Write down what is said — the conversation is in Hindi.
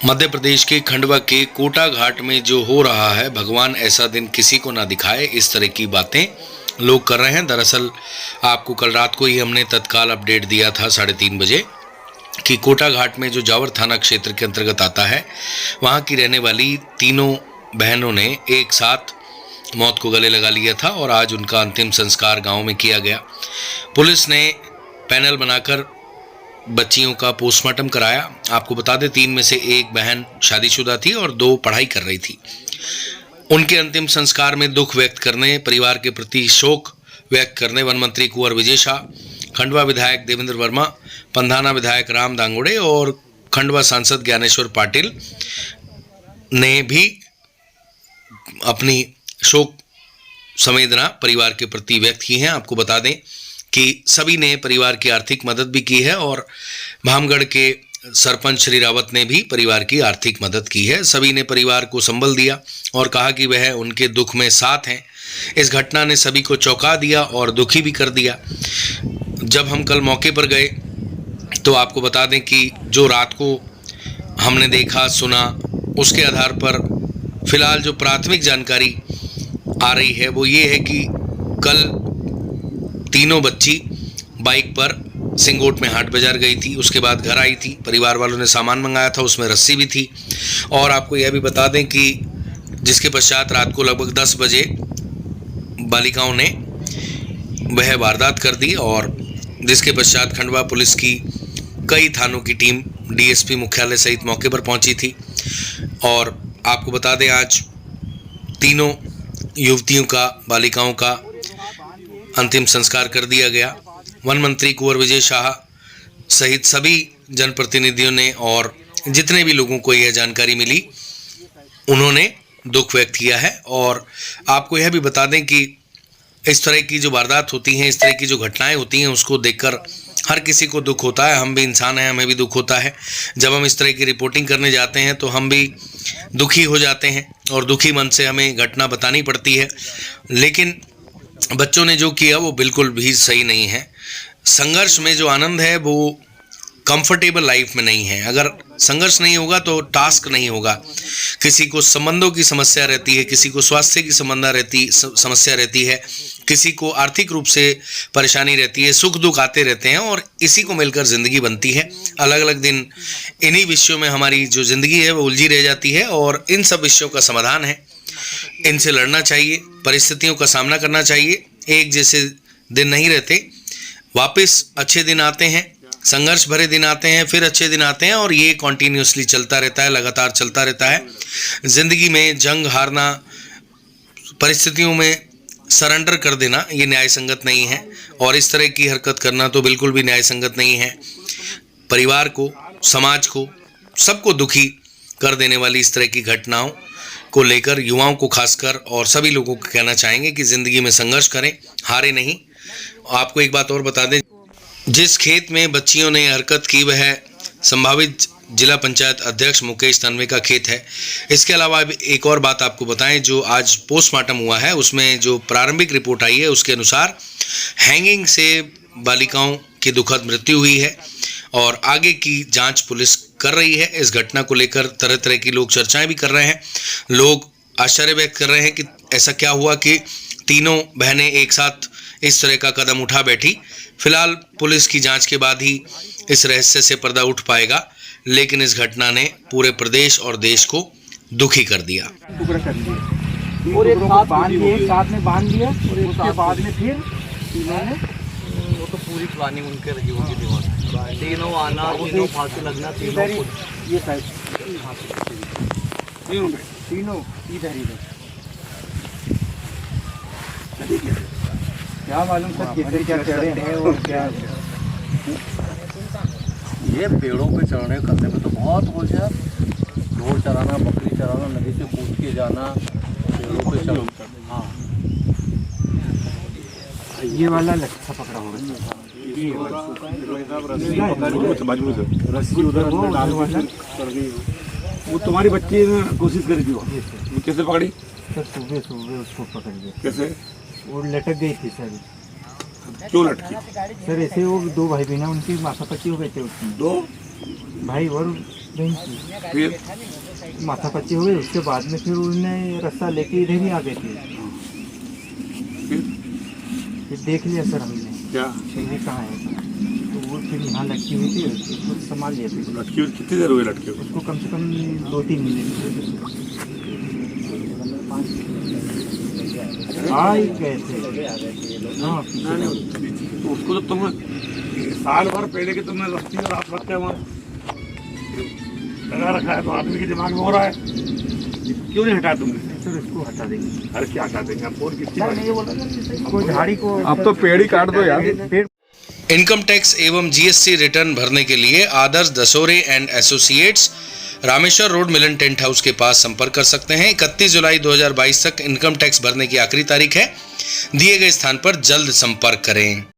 मध्य प्रदेश के खंडवा के कोटा घाट में जो हो रहा है, भगवान ऐसा दिन किसी को ना दिखाए, इस तरह की बातें लोग कर रहे हैं। दरअसल आपको कल रात को ही हमने तत्काल अपडेट दिया था 3:30 बजे कि कोटा घाट में जो जावर थाना क्षेत्र के अंतर्गत आता है, वहाँ की रहने वाली तीनों बहनों ने एक साथ मौत को गले लगा लिया था और आज उनका अंतिम संस्कार गांव में किया गया। पुलिस ने पैनल बनाकर बच्चियों का पोस्टमार्टम कराया। आपको बता दें, 3 में से एक बहन शादीशुदा थी और 2 पढ़ाई कर रही थी। उनके अंतिम संस्कार में दुख व्यक्त करने, परिवार के प्रति शोक व्यक्त करने वन मंत्री कुंवर विजय शाह, खंडवा विधायक देवेंद्र वर्मा, पंधाना विधायक राम दांगोड़े और खंडवा सांसद ज्ञानेश्वर पाटिल ने भी अपनी शोक संवेदना परिवार के प्रति व्यक्त की है। आपको बता दें कि सभी ने परिवार की आर्थिक मदद भी की है और भामगढ़ के सरपंच श्री रावत ने भी परिवार की आर्थिक मदद की है। सभी ने परिवार को संबल दिया और कहा कि वह उनके दुख में साथ हैं। इस घटना ने सभी को चौंका दिया और दुखी भी कर दिया। जब हम कल मौके पर गए तो आपको बता दें कि जो रात को हमने देखा सुना, उसके आधार पर फिलहाल जो प्राथमिक जानकारी आ रही है वो ये है कि कल तीनों बच्ची बाइक पर सिंगोट में हाट बाजार गई थी, उसके बाद घर आई थी। परिवार वालों ने सामान मंगाया था, उसमें रस्सी भी थी। और आपको यह भी बता दें कि जिसके पश्चात रात को लगभग 10 बजे बालिकाओं ने वह वारदात कर दी और जिसके पश्चात खंडवा पुलिस की कई थानों की टीम डीएसपी मुख्यालय सहित मौके पर पहुंची थी। और आपको बता दें, आज तीनों युवतियों का, बालिकाओं का अंतिम संस्कार कर दिया गया। वन मंत्री कुंवर विजय शाह सहित सभी जनप्रतिनिधियों ने और जितने भी लोगों को यह जानकारी मिली, उन्होंने दुख व्यक्त किया है। और आपको यह भी बता दें कि इस तरह की जो वारदात होती हैं, इस तरह की जो घटनाएं होती हैं, उसको देखकर हर किसी को दुख होता है। हम भी इंसान हैं, हमें भी दुख होता है। जब हम इस तरह की रिपोर्टिंग करने जाते हैं तो हम भी दुखी हो जाते हैं और दुखी मन से हमें घटना बतानी पड़ती है। लेकिन बच्चों ने जो किया वो बिल्कुल भी सही नहीं है। संघर्ष में जो आनंद है वो कंफर्टेबल लाइफ में नहीं है। अगर संघर्ष नहीं होगा तो टास्क नहीं होगा। किसी को संबंधों की समस्या रहती है, किसी को स्वास्थ्य की समस्या रहती है, किसी को आर्थिक रूप से परेशानी रहती है, सुख दुख आते रहते हैं और इसी को मिलकर ज़िंदगी बनती है। अलग अलग दिन इन्हीं विषयों में हमारी जो ज़िंदगी है वो उलझी रह जाती है और इन सब विषयों का समाधान है। इनसे लड़ना चाहिए, परिस्थितियों का सामना करना चाहिए। एक जैसे दिन नहीं रहते, वापस अच्छे दिन आते हैं, संघर्ष भरे दिन आते हैं, फिर अच्छे दिन आते हैं और ये कॉन्टीन्यूसली चलता रहता है, लगातार चलता रहता है। ज़िंदगी में जंग हारना, परिस्थितियों में सरेंडर कर देना, ये न्याय संगत नहीं है और इस तरह की हरकत करना तो बिल्कुल भी न्याय संगत नहीं है। परिवार को, समाज को, सबको दुखी कर देने वाली इस तरह की घटनाओं को लेकर युवाओं को खासकर और सभी लोगों को कहना चाहेंगे कि ज़िंदगी में संघर्ष करें, हारे नहीं। आपको एक बात और बता दें, जिस खेत में बच्चियों ने हरकत की वह संभावित जिला पंचायत अध्यक्ष मुकेश तन्वे का खेत है। इसके अलावा एक और बात आपको बताएं, जो आज पोस्टमार्टम हुआ है उसमें जो प्रारंभिक रिपोर्ट आई है उसके अनुसार हैंगिंग से बालिकाओं की दुखद मृत्यु हुई है और आगे की जांच पुलिस कर रही है। इस घटना को लेकर तरह तरह की लोग चर्चाएं भी कर रहे हैं। लोग आश्चर्य व्यक्त कर रहे हैं कि ऐसा क्या हुआ कि तीनों बहनें एक साथ इस तरह का कदम उठा बैठी। फिलहाल पुलिस की जांच के बाद ही इस रहस्य से पर्दा उठ पाएगा, लेकिन इस घटना ने पूरे प्रदेश और देश को दुखी कर दिया। और एक साथ में बांध दिया और उसके बाद में फिर इन्होंने वो तो पूरी प्लानिंग उनके रही होगी। दिमाग तीनों आना, तीनों फांसी लगना, तीनों ये साइड तीनों इधर क्या मालूम सर किधर क्या चढ़े हैं और क्या। ये पेड़ों पे चढ़ने करने में तो बहुत हो गया। ढोर चराना, बकरी चराना, नदी से कूद के जाना, पेड़ों पे चढ़ना। हाँ, ये वाला लट्ठा पकड़ा होगा, रस्सी उधर वो तुम्हारी बच्ची ने कोशिश करी थी। वो कैसे पकड़ी सर? सुबह उसको पकड़ लिया। कैसे? वो लटक गई थी सर। क्यों लटकी सर? ऐसे वो 2 भाई बहन उनकी माथा पच्ची हो गए थे। उसमें 2 भाई और फिर माथा पच्ची हो गई। उसके बाद में फिर उन्होंने रास्ता लेके इधर ही आ गए थे। फिर देख लिया सर हमने क्या ये कहाँ है, तो वो फिर यहाँ लटकी हुई थी, उसको संभाल लिया। फिर लटकी हुई कितनी देर हुई लटके हुए? उसको कम से कम 2-3 मिनट आ ही गए थे। हाँ तो उसको तो तुम साल भर पहले के तुमने लस्सी और आप रखते वहाँ लगा रखा है, तो आदमी के दिमाग में हो रहा है, क्यों नहीं हटाया तुमने? सर इसको हटा देंगे। अरे क्या हटा देंगे? आप फोन किसकी बात नहीं बोला? कोई झाड़ी को अब तो पेड़ ही काट दो यार। पेड़ इनकम टैक्स एवं जीएसटी रिटर्न भरने के लिए Adarsh Dasore and associates Rameshwar road Milan tent house के पास संपर्क कर सकते हैं। 31 जुलाई 2022 तक इनकम टैक्स भरने की आखिरी तारीख है। दिए गए स्थान पर जल्द संपर्क करें।